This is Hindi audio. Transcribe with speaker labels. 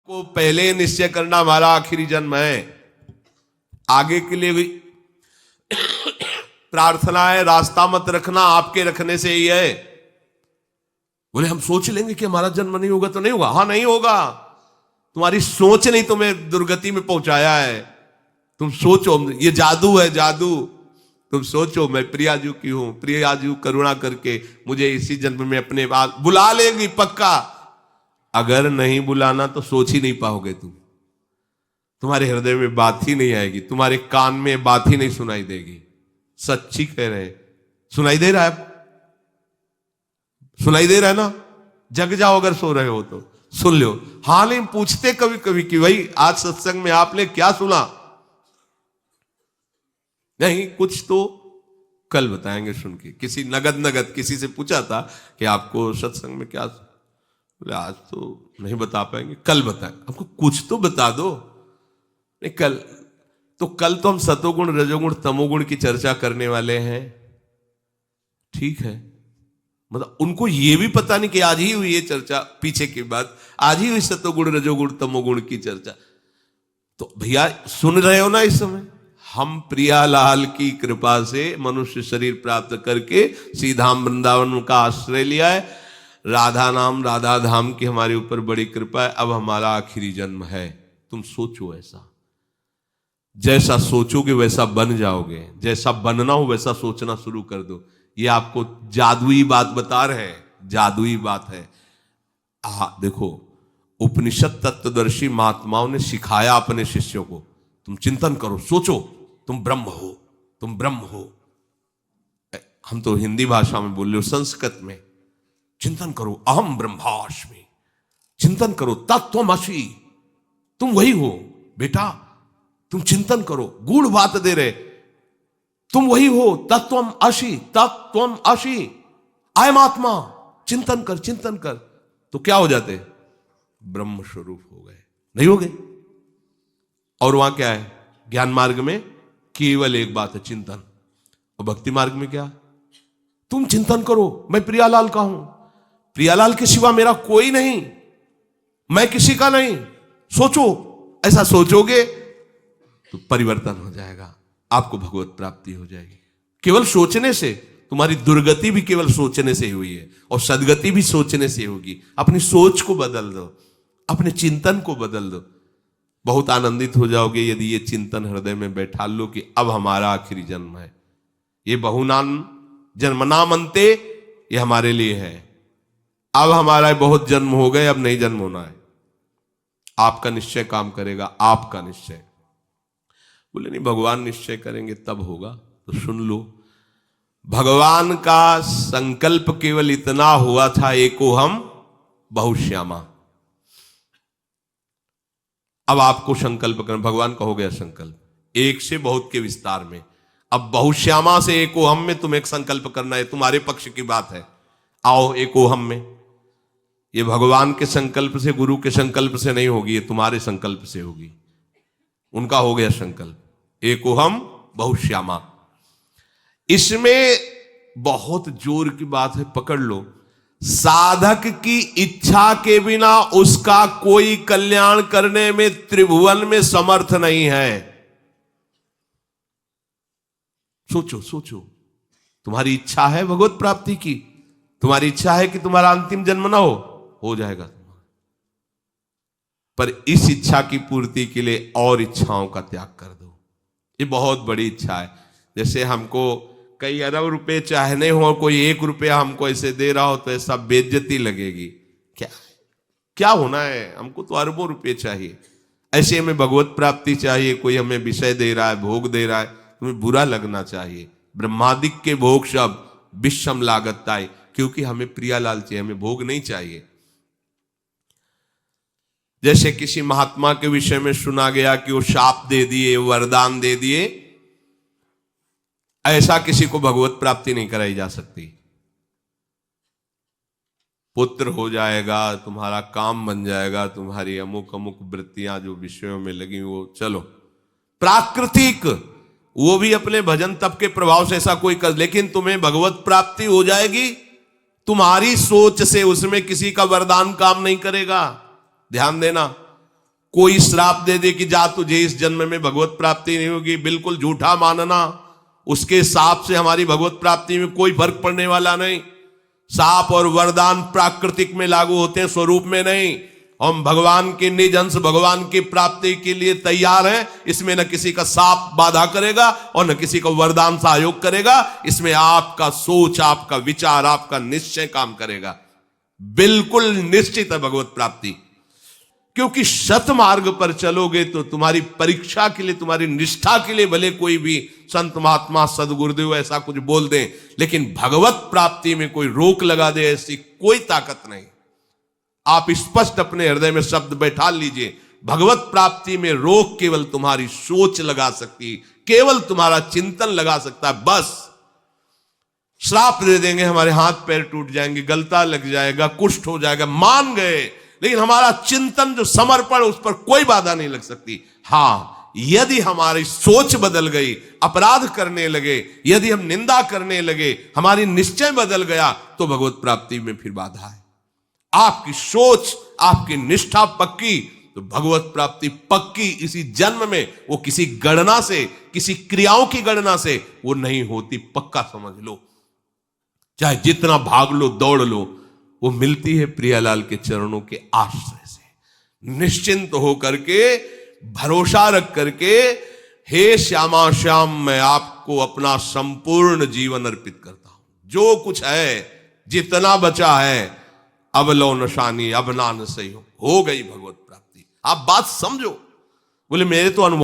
Speaker 1: को पहले निश्चय करना हमारा आखिरी जन्म है। आगे के लिए भी प्रार्थना है, रास्ता मत रखना, आपके रखने से ही है। बोले हम सोच लेंगे कि हमारा जन्म नहीं होगा तो नहीं होगा। हाँ नहीं होगा, तुम्हारी सोच नहीं तुम्हें दुर्गति में पहुंचाया है। तुम सोचो, ये जादू है, जादू। तुम सोचो मैं प्रियाजू की हूं, प्रियाजू करुणा करके मुझे इसी जन्म में अपने बात बुला लेंगी पक्का। अगर नहीं बुलाना तो सोच ही नहीं पाओगे तुम, तुम्हारे हृदय में बात ही नहीं आएगी, तुम्हारे कान में बात ही नहीं सुनाई देगी। सच्ची कह रहे, सुनाई दे रहा है? सुनाई दे रहा है ना? जग जाओ अगर सो रहे हो तो सुन लो। हाँ नहीं, पूछते कभी कभी कि भाई आज सत्संग में आपने क्या सुना? नहीं, कुछ तो कल बताएंगे सुन के। किसी नगद किसी से पूछा था कि आपको सत्संग में क्या, बोले आज तो नहीं बता पाएंगे, कल बताएं। आपको कुछ तो बता दो। नहीं कल तो हम सतोगुण रजोगुण तमोगुण की चर्चा करने वाले हैं, ठीक है। मतलब उनको ये भी पता नहीं कि आज ही हुई ये चर्चा, पीछे की बात आज ही हुई सतोगुण रजोगुण तमोगुण की चर्चा। तो भैया सुन रहे हो ना इस समय? हम प्रियालाल की कृपा से मनुष्य शरीर प्राप्त करके सीधा वृंदावन का आश्रय लिया है। राधा नाम राधा धाम की हमारे ऊपर बड़ी कृपा है। अब हमारा आखिरी जन्म है। तुम सोचो, ऐसा जैसा सोचोगे वैसा बन जाओगे, जैसा बनना हो वैसा सोचना शुरू कर दो। ये आपको जादुई बात बता रहे हैं, जादुई बात है। देखो, उपनिषद तत्वदर्शी महात्माओं ने सिखाया अपने शिष्यों को, तुम चिंतन करो, सोचो, तुम ब्रह्म हो, तुम ब्रह्म हो। हम तो हिंदी भाषा में बोल रहे हो, संस्कृत में चिंतन करो, अहम ब्रह्मास्मि। चिंतन करो, तत्त्वमसि, तुम वही हो बेटा। तुम चिंतन करो, गूढ़ बात दे रहे, तुम वही हो, तत्वम असि, तत्वम असि, अयम आत्मा। चिंतन कर, चिंतन कर, तो क्या हो जाते? ब्रह्म स्वरूप हो गए, नहीं हो गए? और वहां क्या है? ज्ञान मार्ग में केवल एक बात है, चिंतन। और भक्ति मार्ग में क्या? तुम चिंतन करो, मैं प्रियालाल का हूं, प्रियालाल के सिवा मेरा कोई नहीं, मैं किसी का नहीं। सोचो, ऐसा सोचोगे तो परिवर्तन हो जाएगा, आपको भगवत प्राप्ति हो जाएगी। केवल सोचने से, तुम्हारी दुर्गति भी केवल सोचने से हुई है और सदगति भी सोचने से होगी। अपनी सोच को बदल दो, अपने चिंतन को बदल दो, बहुत आनंदित हो जाओगे यदि ये चिंतन हृदय में बैठा लो कि अब हमारा आखिरी जन्म है। ये बहुनाम जन्मनाम अंते, ये हमारे लिए है। अब हमारा बहुत जन्म हो गए, अब नहीं जन्म होना है। आपका निश्चय काम करेगा, आपका निश्चय। बोले नहीं, भगवान निश्चय करेंगे तब होगा। तो सुन लो, भगवान का संकल्प केवल इतना हुआ था, एको हम बहुश्यामा। अब आपको संकल्प करना, भगवान का हो गया संकल्प, एक से बहुत के विस्तार में। अब बहुश्यामा से एको हम में तुम एक संकल्प करना है, तुम्हारे पक्ष की बात है। आओ एको हम में। ये भगवान के संकल्प से, गुरु के संकल्प से नहीं होगी, ये तुम्हारे संकल्प से होगी। उनका हो गया संकल्प, एको हम बहुश्यामा। इसमें बहुत जोर की बात है, पकड़ लो। साधक की इच्छा के बिना उसका कोई कल्याण करने में त्रिभुवन में समर्थ नहीं है। सोचो सोचो, तुम्हारी इच्छा है भगवत प्राप्ति की, तुम्हारी इच्छा है कि तुम्हारा अंतिम जन्म ना हो जाएगा। पर इस इच्छा की पूर्ति के लिए और इच्छाओं का त्याग कर दो। ये बहुत बड़ी इच्छा है। जैसे हमको कई अरब रुपए चाहने हो, कोई 1 रुपया हमको ऐसे दे रहा हो तो ऐसा बेइज्जती लगेगी। क्या होना है? हमको तो अरबों रुपए चाहिए। ऐसे हमें भगवत प्राप्ति चाहिए, कोई हमें विषय दे रहा है, भोग दे रहा है, तुम्हें बुरा लगना चाहिए। ब्रह्मादिक के भोग सब विषम लागताय, क्योंकि हमें प्रियालाल चाहिए, हमें भोग नहीं चाहिए। जैसे किसी महात्मा के विषय में सुना गया कि वो शाप दे दिए, वरदान दे दिए, ऐसा किसी को भगवत प्राप्ति नहीं कराई जा सकती। पुत्र हो जाएगा, तुम्हारा काम बन जाएगा, तुम्हारी अमुक अमुक वृत्तियां जो विषयों में लगी वो चलो प्राकृतिक, वो भी अपने भजन तप के प्रभाव से ऐसा कोई कर, लेकिन तुम्हें भगवत प्राप्ति हो जाएगी तुम्हारी सोच से, उसमें किसी का वरदान काम नहीं करेगा। ध्यान देना, कोई श्राप दे दे कि जा तुझे इस जन्म में भगवत प्राप्ति नहीं होगी, बिल्कुल झूठा मानना। उसके शाप से हमारी भगवत प्राप्ति में कोई फर्क पड़ने वाला नहीं। शाप और वरदान प्राकृतिक में लागू होते हैं, स्वरूप में नहीं। हम भगवान के निज अंश भगवान की प्राप्ति के लिए तैयार हैं। इसमें न किसी का शाप बाधा करेगा और न किसी का वरदान सहयोग करेगा। इसमें आपका सोच, आपका विचार, आपका निश्चय काम करेगा। बिल्कुल निश्चित है भगवत प्राप्ति, क्योंकि सत मार्ग पर चलोगे तो तुम्हारी परीक्षा के लिए, तुम्हारी निष्ठा के लिए भले कोई भी संत महात्मा सदगुरुदेव ऐसा कुछ बोल दें, लेकिन भगवत प्राप्ति में कोई रोक लगा दे ऐसी कोई ताकत नहीं। आप स्पष्ट अपने हृदय में शब्द बैठा लीजिए, भगवत प्राप्ति में रोक केवल तुम्हारी सोच लगा सकती, केवल तुम्हारा चिंतन लगा सकता है। बस श्राप दे देंगे, हमारे हाथ पैर टूट जाएंगे, गलता लग जाएगा, कुष्ठ हो जाएगा, मान गए, लेकिन हमारा चिंतन जो समर्पण, उस पर कोई बाधा नहीं लग सकती। हां, यदि हमारी सोच बदल गई, अपराध करने लगे, यदि हम निंदा करने लगे, हमारी निश्चय बदल गया, तो भगवत प्राप्ति में फिर बाधा है। आपकी सोच, आपकी निष्ठा पक्की, तो भगवत प्राप्ति पक्की। इसी जन्म में वो किसी गणना से, किसी क्रियाओं की गणना से वो नहीं होती, पक्का समझ लो। चाहे जितना भाग लो, दौड़ लो, वो मिलती है प्रियालाल के चरणों के आश्रय से। निश्चिंत हो करके, भरोसा रख करके, हे श्यामा श्याम, मैं आपको अपना संपूर्ण जीवन अर्पित करता हूं। जो कुछ है, जितना बचा है, अब लो नशानी, अब नान सही हो गई भगवत प्राप्ति। आप बात समझो। बोले मेरे तो अनुभव